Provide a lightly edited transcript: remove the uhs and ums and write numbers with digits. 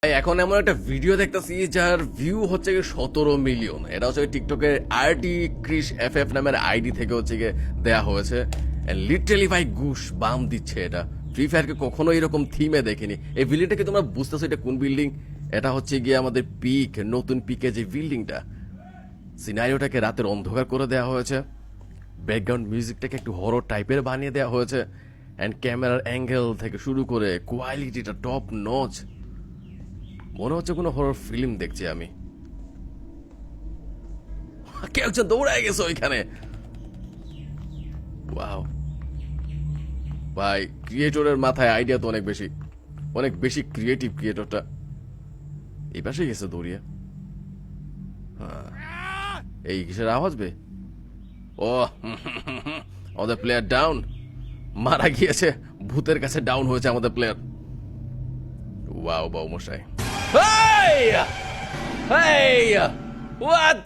এখন এমন একটা ভিডিও দেখতেছি যার ভিউ হচ্ছে 17 মিলিয়ন। এটা হচ্ছে টিকটকের আরটি ক্রিশ এফএফ নামের আইডি থেকে হচ্ছে গিয়ে দেয়া হয়েছে। লিটারালি ভাই ঘুষ বাম দিচ্ছে। এটা ফ্রি ফায়ারকে কখনো এরকম থিমে দেখিনি। এই বিল্ডিংটাকে তোমরা বুঝতেছো এটা কোন বিল্ডিং? এটা হচ্ছে গিয়ে আমাদের পিক, নতুন পিকে যে বিল্ডিংটা। সিনারিওটাকে রাতের অন্ধকার করে দেওয়া হয়েছে, ব্যাকগ্রাউন্ড মিউজিকটাকে একটু হরর টাইপের বানিয়ে দেওয়া হয়েছে, অ্যান্ড ক্যামেরার অ্যাঙ্গেল থেকে শুরু করে কোয়ালিটিটা টপ নচ। মনে হচ্ছে কোনো হরর ফিল্ম দেখছি আমি। কেউ একজন দৌড়ায় গেছে ওইখানে। ওয়াও ভাই, ক্রিয়েটরের মাথায় আইডিয়া তো অনেক বেশি, অনেক বেশি ক্রিয়েটিভ ক্রিয়েটরটা। এই পাশে গেছে দৌড়িয়ে। এই কিসের আওয়াজ বে? ও আমাদের প্লেয়ার ডাউন, মারা গিয়েছে। ভূতের কাছে ডাউন হয়েছে আমাদের প্লেয়ার। ওয়াও বাউ মশাই। Hey! Hey! What?